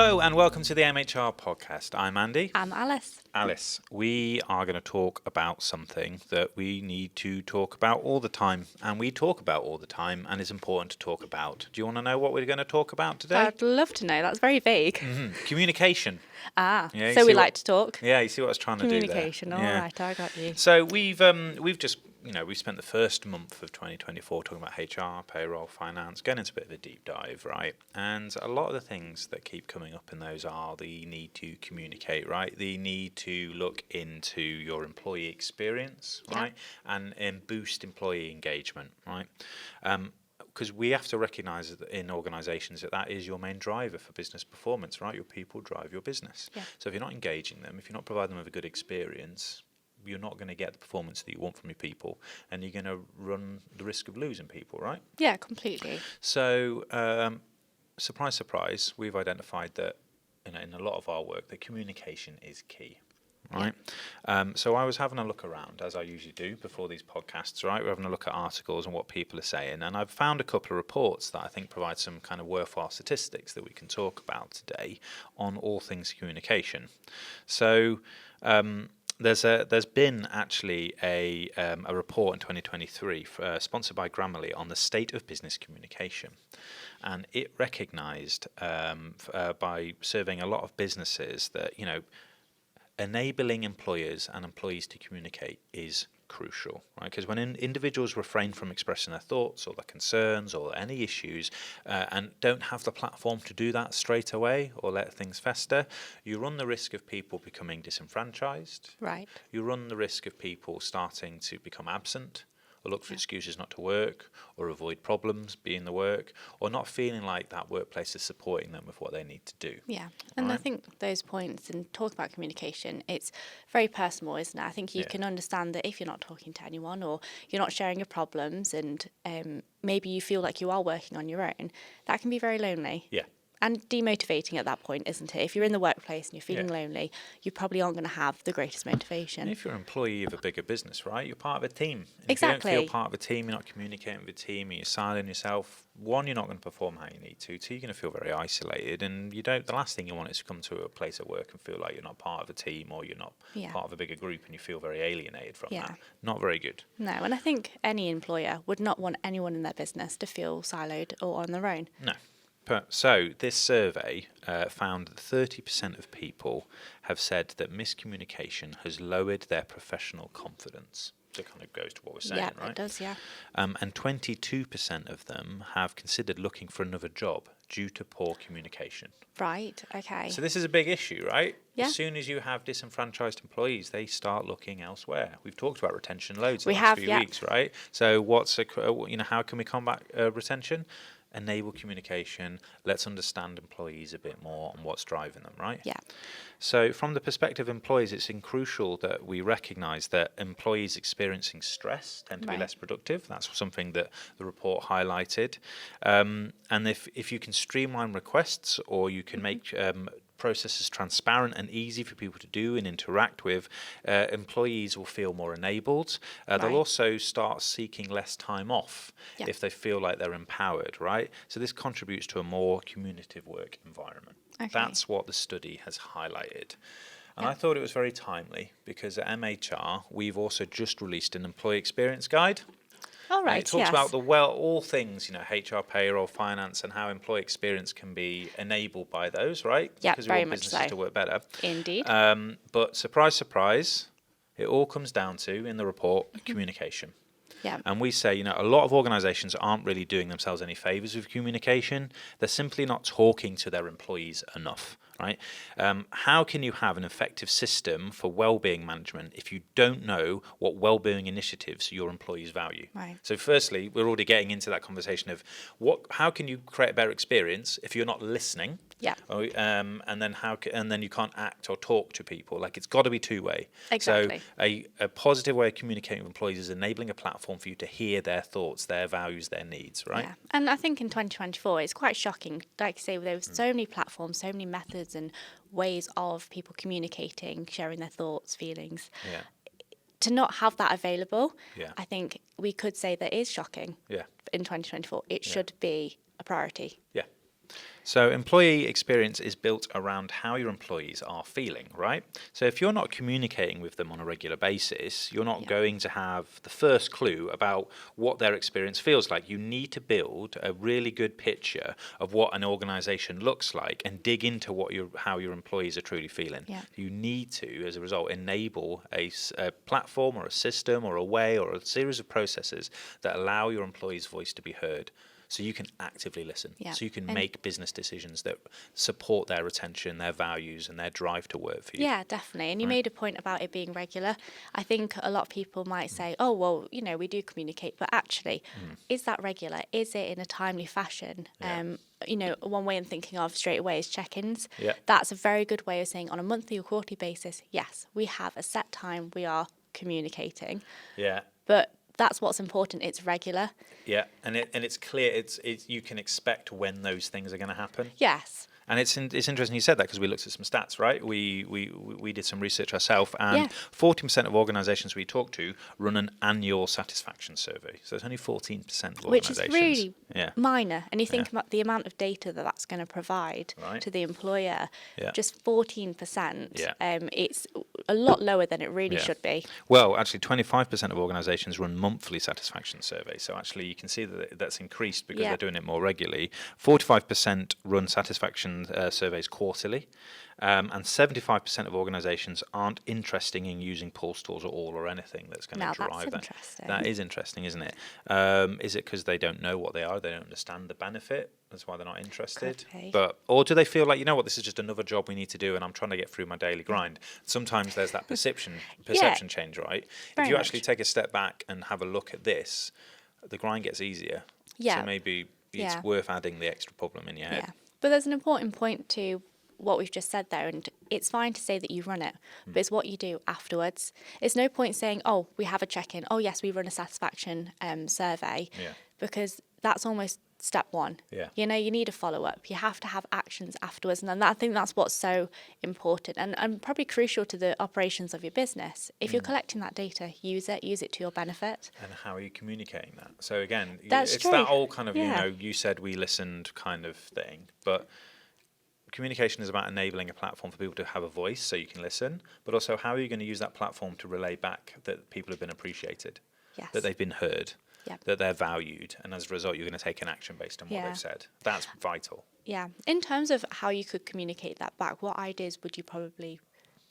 Hello and welcome to the MHR podcast. I'm Andy. I'm Alice. Alice, we are going to talk about something that we need to talk about all the time, and we talk about all the time, and is important to talk about. Do you want to know what we're going to talk about today? I'd love to know. That's very vague. Communication. Yeah, so we like to talk. Yeah, you see what I was trying to do there. Communication. All right, I got you. So we've just we spent the first month of 2024 talking about HR, payroll, finance, getting into a bit of a deep dive, right? And a lot of the things that keep coming up in those are the need to communicate, right? The need to look into your employee experience, right? And boost employee engagement, right? Because we have to recognise that in organisations that is your main driver for business performance, right? Your people drive your business. Yeah. So if you're not engaging them, if you're not providing them with a good experience, you're not going to get the performance that you want from your people, and you're going to run the risk of losing people, right? Yeah, completely. So, surprise, surprise, we've identified that in a lot of our work that communication is key. Right. So I was having a look around, as I usually do before these podcasts, right? We're having a look at articles and what people are saying. And I've found a couple of reports that I think provide some kind of worthwhile statistics that we can talk about today on all things communication. So there's been actually a report in 2023 sponsored by Grammarly on the state of business communication. And it recognised by surveying a lot of businesses that, enabling employers and employees to communicate is crucial, right? Because when individuals refrain from expressing their thoughts or their concerns or any issues and don't have the platform to do that straight away or let things fester, you run the risk of people becoming disenfranchised. Right. You run the risk of people starting to become absent or look for excuses not to work or avoid problems, be in the work, or not feeling like that workplace is supporting them with what they need to do. Yeah, and I think those points and talk about communication, it's very personal, isn't it? I think you can understand that if you're not talking to anyone or you're not sharing your problems and maybe you feel like you are working on your own, that can be very lonely. Yeah. And demotivating at that point, isn't it? If you're in the workplace and you're feeling lonely, you probably aren't going to have the greatest motivation. And if you're an employee of a bigger business, right, you're part of a team. Exactly. If you don't feel part of a team, you're not communicating with the team, and you're silent yourself, one, you're not going to perform how you need to. Two, you're going to feel very isolated. And the last thing you want is to come to a place at work and feel like you're not part of a team or you're not part of a bigger group and you feel very alienated from that. Not very good. No, and I think any employer would not want anyone in their business to feel siloed or on their own. No. So this survey found that 30% of people have said that miscommunication has lowered their professional confidence. So it kind of goes to what we're saying, right? Yeah, it does, yeah. And 22% of them have considered looking for another job due to poor communication. Right, okay. So this is a big issue, right? Yeah. As soon as you have disenfranchised employees, they start looking elsewhere. We've talked about retention loads in the last few weeks, right? So how can we combat retention? Enable communication. Let's understand employees a bit more and what's driving them, right? Yeah. So from the perspective of employees, it's crucial that we recognise that employees experiencing stress tend to be less productive. That's something that the report highlighted. And if you can streamline requests or you can make processes transparent and easy for people to do and interact with, employees will feel more enabled. They'll also start seeking less time off if they feel like they're empowered, right? So this contributes to a more communicative work environment. Okay. That's what the study has highlighted. And I thought it was very timely because at MHR, we've also just released an employee experience guide. All right, it talks about all things, HR, payroll, finance, and how employee experience can be enabled by those, right? Yeah, because very we want much businesses so. to work better. Indeed. But surprise, surprise, it all comes down to, in the report, communication. Yeah. And we say, a lot of organisations aren't really doing themselves any favours with communication. They're simply not talking to their employees enough. Right? How can you have an effective system for well-being management if you don't know what well-being initiatives your employees value? Right. So firstly, we're already getting into that conversation of how can you create a better experience if you're not listening? Yeah. And then you can't act or talk to people. Like, it's got to be two-way. Exactly. So a positive way of communicating with employees is enabling a platform for you to hear their thoughts, their values, their needs, right? Yeah. And I think in 2024, it's quite shocking. Like you say, there were so many platforms, so many methods and ways of people communicating, sharing their thoughts, feelings. Yeah. To not have that available, Yeah. I think we could say that is shocking. Yeah. In 2024, it should be a priority. Yeah. So employee experience is built around how your employees are feeling, right? So if you're not communicating with them on a regular basis, you're not going to have the first clue about what their experience feels like. You need to build a really good picture of what an organization looks like and dig into how your employees are truly feeling. Yeah. You need to, as a result, enable a platform or a system or a way or a series of processes that allow your employees' voice to be heard. So you can actively listen. Yeah. So you can make business decisions that support their retention, their values, and their drive to work for you. Yeah, definitely. And you made a point about it being regular. I think a lot of people might say, oh, well, we do communicate, but actually, is that regular? Is it in a timely fashion? Yeah. One way I'm thinking of straight away is check-ins. Yeah. That's a very good way of saying on a monthly or quarterly basis, yes, we have a set time we are communicating. Yeah. But that's what's important. It's regular. Yeah, and it's clear. It's you can expect when those things are going to happen. Yes. And it's interesting you said that because we looked at some stats, right? We did some research ourselves, and 40% of organisations we talk to run an annual satisfaction survey. So it's only 14% of Which is organisations. really minor. And you think about the amount of data that's going to provide to the employer, just 14%. Yeah. It's a lot lower than it really should be. Well, actually, 25% of organisations run monthly satisfaction surveys. So actually, you can see that that's increased because they're doing it more regularly. 45% run satisfaction surveys quarterly, and 75% of organisations aren't interested in using pulse tools at all or anything that's going to drive that. That is interesting, isn't it? Is it because they don't know what they are? They don't understand the benefit. That's why they're not interested. Or do they feel like, you know what, this is just another job we need to do, and I'm trying to get through my daily grind? Sometimes there's that perception change, right? If you actually take a step back and have a look at this, the grind gets easier. Yeah. So maybe it's worth adding the extra problem in your head. Yeah. But there's an important point to what we've just said there, and it's fine to say that you run it, but it's what you do afterwards. It's no point saying, oh, we have a check-in, oh yes, we run a satisfaction survey, because that's almost step one. You need a follow-up. You have to have actions afterwards, and I think that's what's so important and probably crucial to the operations of your business. If you're collecting that data, use it to your benefit. And how are you communicating that? So again, it's true. That whole kind of, you said we listened kind of thing, but communication is about enabling a platform for people to have a voice so you can listen, but also how are you going to use that platform to relay back that people have been appreciated, that they've been heard, that they're valued, and as a result you're going to take an action based on what they've said. That's vital. Yeah. In terms of how you could communicate that back, what ideas would you probably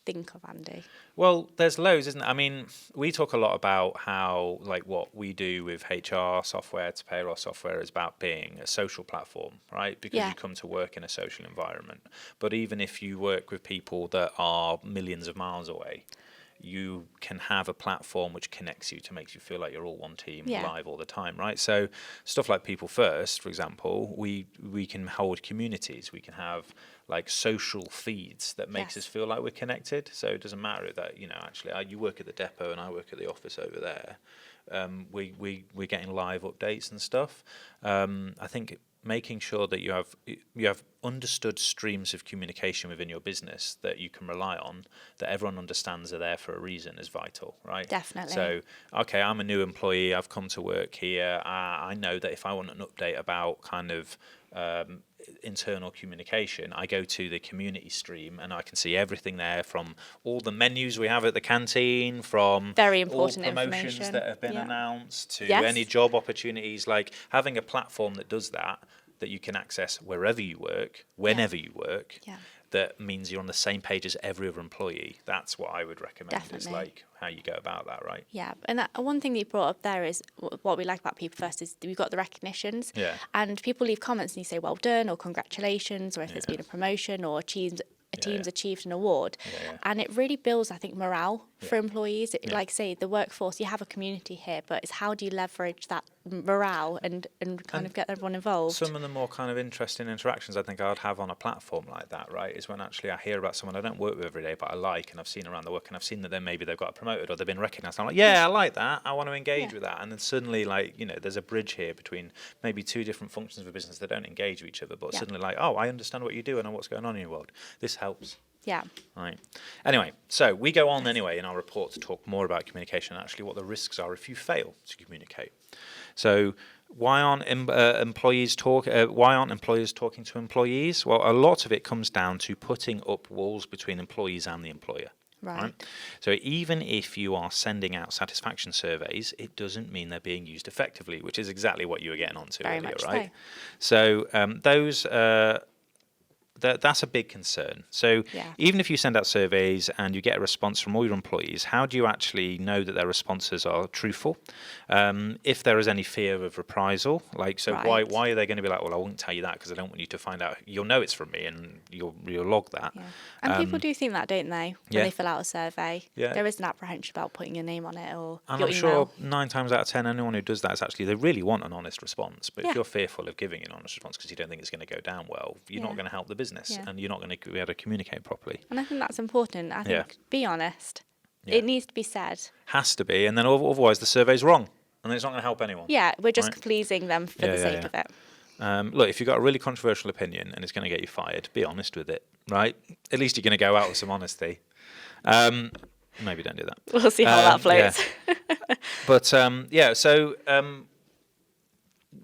think of, Andy? Well, there's loads, isn't it? I mean, we talk a lot about how, like, what we do with HR software to payroll software is about being a social platform, right? Because you come to work in a social environment. But even if you work with people that are millions of miles away, you can have a platform which connects you to make you feel like you're all one team, live all the time, right? So stuff like People First, for example, we can hold communities. We can have like social feeds that makes us feel like we're connected. So it doesn't matter that, actually you work at the depot and I work at the office over there. We're getting live updates and stuff. I think making sure that you have understood streams of communication within your business that you can rely on, that everyone understands are there for a reason, is vital, right? Definitely. So, okay, I'm a new employee, I've come to work here, I know that if I want an update about kind of internal communication, I go to the community stream and I can see everything there, from all the menus we have at the canteen, from very important all promotions that have been announced, to any job opportunities. Like having a platform that does that you can access wherever you work, whenever you work, that means you're on the same page as every other employee. That's what I would recommend. Is like how you go about that, right? Yeah, and one thing that you brought up there is what we like about People First is we've got the recognitions, and people leave comments and you say well done or congratulations, or if there's been a promotion or a team's achieved an award, and it really builds, I think, morale for employees. Like say the workforce, you have a community here, but it's how do you leverage that morale and kind of get everyone involved. Some of the more kind of interesting interactions I think I'd have on a platform like that, right, is when actually I hear about someone I don't work with every day but I like, and I've seen around the work, and I've seen that then maybe they've got promoted or they've been recognised. I'm like, I like that, I want to engage with that. And then suddenly, like, there's a bridge here between maybe two different functions of a business that don't engage with each other, but suddenly like, oh, I understand what you do and what's going on in your world. This helps. Yeah. Right. Anyway, so we go on anyway in our report to talk more about communication and actually what the risks are if you fail to communicate. So Why aren't employees Why aren't employers talking to employees? Well, a lot of it comes down to putting up walls between employees and the employer. Right. So even if you are sending out satisfaction surveys, it doesn't mean they're being used effectively, which is exactly what you were getting onto Very earlier, much right? So those. That's a big concern. So even if you send out surveys and you get a response from all your employees, how do you actually know that their responses are truthful? If there is any fear of reprisal, why are they going to be like, well, I won't tell you that because I don't want you to find out. You'll know it's from me and you'll log that. Yeah. And people do think that, don't they, when they fill out a survey? Yeah. There is an apprehension about putting your name on it or and your I'm email. sure 9 times out of 10, anyone who does that is actually, they really want an honest response. But if Yeah. you're fearful of giving an honest response because you don't think it's going to go down well, you're not going to help the business and you're not going to be able to communicate properly. And I think that's important. I think be honest. Yeah. It needs to be said. Has to be, and then otherwise the survey's wrong, and then it's not going to help anyone. Yeah, we're just pleasing them for the sake of it. Look, if you've got a really controversial opinion and it's going to get you fired, be honest with it, right? At least you're going to go out with some honesty. Maybe don't do that. We'll see how that plays. Yeah. But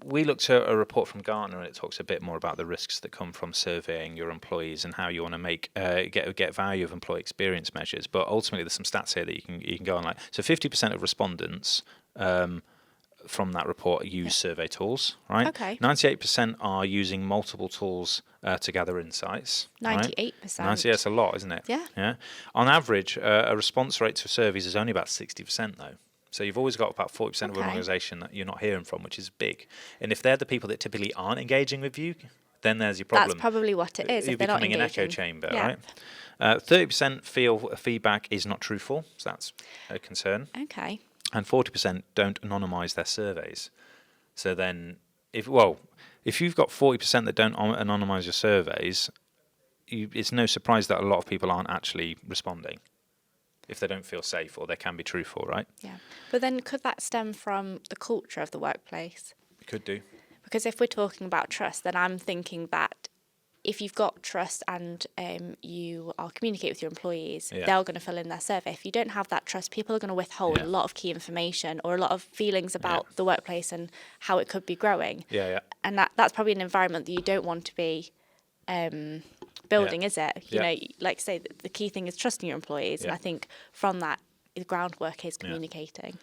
we looked at a report from Gartner, and it talks a bit more about the risks that come from surveying your employees and how you want to make get value of employee experience measures. But ultimately, there's some stats here that you can go on. So 50% of respondents from that report use survey tools, right? Okay. 98% are using multiple tools to gather insights. 98%. Right? That's a lot, isn't it? Yeah. Yeah. On average, a response rate to surveys is only about 60%, though. So you've always got about 40% of an organisation that you're not hearing from, which is big. And if they're the people that typically aren't engaging with you, then there's your problem. That's probably what it is. You're if they're not becoming engaging. an echo chamber, right? 30% feel feedback is not truthful, so that's a concern. Okay. And 40% don't anonymise their surveys. So then, if you've got 40% that don't anonymise your surveys, it's no surprise that a lot of people aren't actually responding if they don't feel safe or they can be truthful, right? Yeah. But then could that stem from the culture of the workplace? It could do. Because if we're talking about trust, then I'm thinking that if you've got trust and you are communicating with your employees, they're going to fill in their survey. If you don't have that trust, people are going to withhold a lot of key information or a lot of feelings about the workplace and how it could be growing. Yeah. And that's probably an environment that you don't want to be building, is it? You know, like I say, the key thing is trusting your employees. And I think from that, the groundwork is communicating.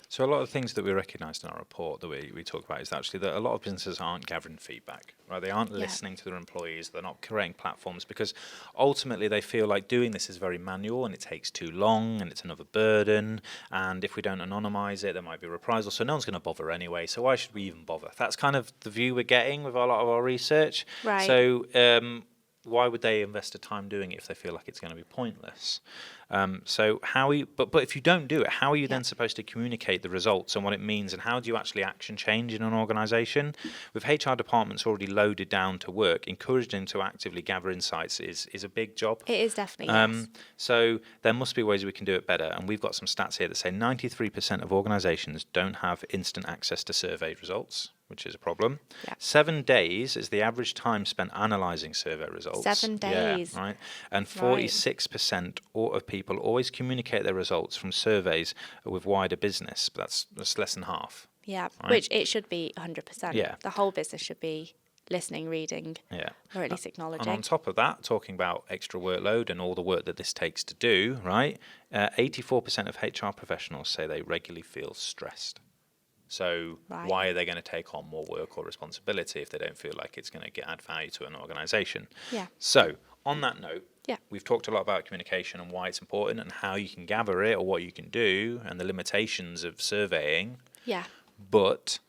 So a lot of things that we recognised in our report that we talk about is actually that a lot of businesses aren't gathering feedback, right? They aren't listening to their employees. They're not creating platforms because ultimately they feel like doing this is very manual and it takes too long and it's another burden. And if we don't anonymise it, there might be reprisal. So no one's going to bother anyway. So why should we even bother? That's kind of the view we're getting with a lot of our research. Right. So why would they invest the time doing it if they feel like it's going to be pointless? So but if you don't do it, how are you then supposed to communicate the results and what it means, and how do you actually action change in an organisation? With HR departments already loaded down to work, encouraging them to actively gather insights is a big job. It is definitely, So there must be ways we can do it better, and we've got some stats here that say 93% of organisations don't have instant access to survey results, which is a problem. 7 days is the average time spent analysing survey results. 7 days. Yeah, right. And 46% of people always communicate their results from surveys with wider business, but that's less than half. Yeah, right? Which it should be 100%. Yeah. The whole business should be listening, reading, or at least acknowledging. And on top of that, talking about extra workload and all the work that this takes to do, right? 84% of HR professionals say they regularly feel stressed. So why are they going to take on more work or responsibility if they don't feel like it's going to add value to an organisation? Yeah. So on that note, we've talked a lot about communication and why it's important and how you can gather it or what you can do and the limitations of surveying. Yeah. But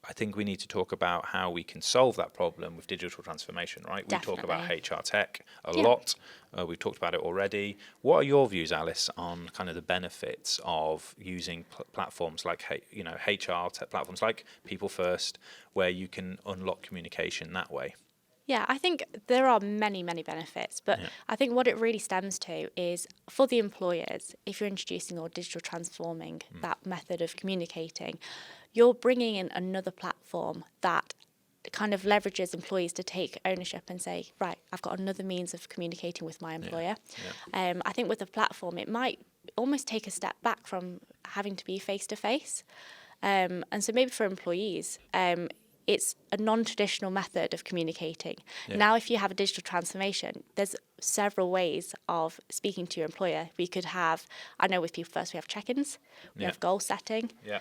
I think we need to talk about how we can solve that problem with digital transformation, right? Definitely. We talk about HR tech a lot. We've talked about it already. What are your views, Alice, on kind of the benefits of using platforms like, HR tech platforms like People First, where you can unlock communication that way? Yeah, I think there are many, many benefits, but I think what it really stems to is for the employers, if you're introducing or digital transforming that method of communicating, you're bringing in another platform that kind of leverages employees to take ownership and say, right, I've got another means of communicating with my employer. I think with a platform, it might almost take a step back from having to be face-to-face. And so maybe for employees, it's a non-traditional method of communicating. Yeah. Now, if you have a digital transformation, there's several ways of speaking to your employer. We could have, I know with people first, we have check-ins, we Yeah. have goal setting. Yeah.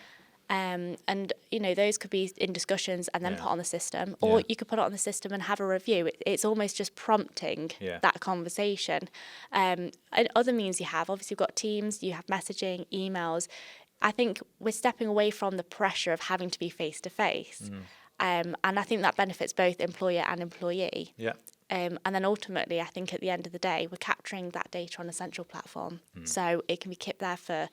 And, those could be in discussions and then Yeah. put on the system. Or Yeah. you could put it on the system and have a review. It's almost just prompting Yeah. that conversation. And other means you have, obviously, you've got Teams, you have messaging, emails. I think we're stepping away from the pressure of having to be face-to-face. And I think that benefits both employer and employee. Yeah. And then ultimately, I think at the end of the day, we're capturing that data on a central platform. So it can be kept there for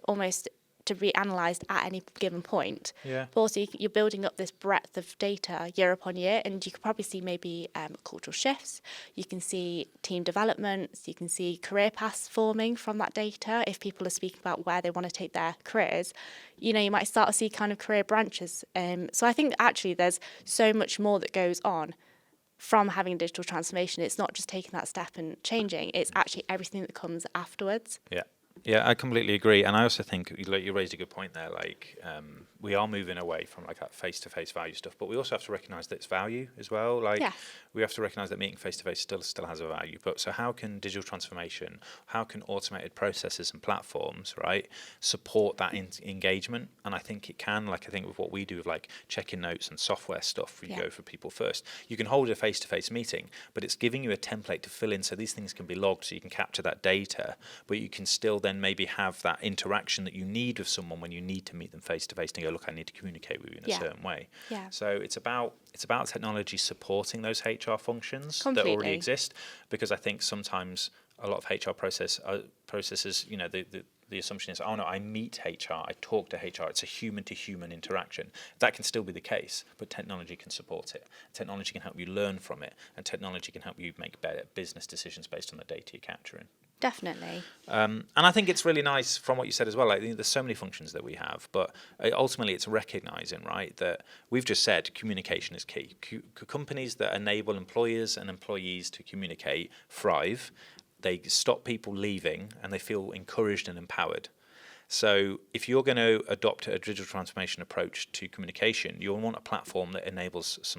almost to be analysed at any given point. Yeah. But also, you're building up this breadth of data year upon year, and you can probably see maybe cultural shifts. You can see team developments. You can see career paths forming from that data. If people are speaking about where they want to take their careers, you might start to see kind of career branches. So I think actually there's so much more that goes on from having a digital transformation. It's not just taking that step and changing. It's actually everything that comes afterwards. Yeah. Yeah, I completely agree, and I also think you raised a good point there. We are moving away from that face-to-face value stuff, but we also have to recognise that it's value as well. Yes. We have to recognise that meeting face-to-face still has a value. But so how can digital transformation, how can automated processes and platforms, right, support that engagement? And I think it can. I think with what we do with check-in notes and software stuff, go for people first. You can hold a face-to-face meeting, but it's giving you a template to fill in, so these things can be logged, so you can capture that data, but you can still then maybe have that interaction that you need with someone when you need to meet them face to face and go, look, I need to communicate with you in a certain way. Yeah. So it's about technology supporting those HR functions Completely. that already exist, because I think sometimes a lot of HR processes, the assumption is, oh no, I meet HR, I talk to HR, it's a human-to-human interaction. That can still be the case, but technology can support it. Technology can help you learn from it, and technology can help you make better business decisions based on the data you're capturing. Definitely. And I think it's really nice from what you said as well. There's so many functions that we have, but ultimately it's recognizing, right, that we've just said communication is key. Companies that enable employers and employees to communicate thrive. They stop people leaving, and they feel encouraged and empowered. So if you're going to adopt a digital transformation approach to communication, you'll want a platform that enables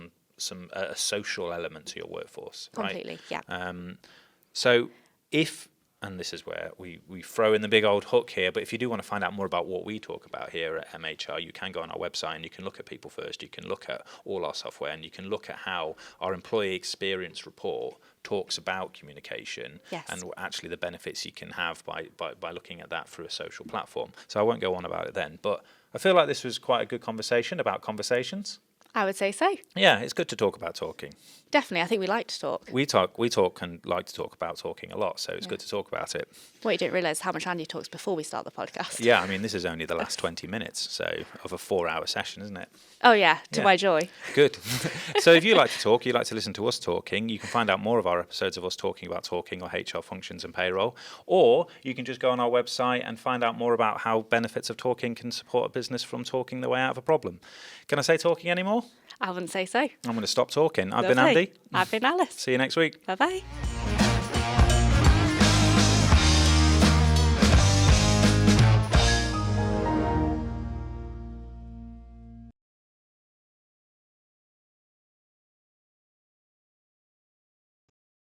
a social element to your workforce. Completely, right? Yeah. So if, and this is where we throw in the big old hook here, but if you do want to find out more about what we talk about here at MHR, you can go on our website and you can look at People First, you can look at all our software, and you can look at how our employee experience report talks about communication. Yes. And actually the benefits you can have by looking at that through a social platform. So I won't go on about it then, but I feel like this was quite a good conversation about conversations. I would say so. Yeah, it's good to talk about talking. Definitely. I think we like to talk. We talk and like to talk about talking a lot, so it's good to talk about it. What you didn't realise how much Andy talks before we start the podcast. Yeah, I mean, this is only the last 20 minutes of a 4-hour session, isn't it? Oh, yeah, to my joy. Good. So if you like to talk, you like to listen to us talking, you can find out more of our episodes of us talking about talking or HR functions and payroll, or you can just go on our website and find out more about how benefits of talking can support a business from talking their way out of a problem. Can I say talking anymore? I wouldn't say so. I'm going to stop talking. I've been Lovely. Andy. I've been Alice. See you next week. Bye-bye.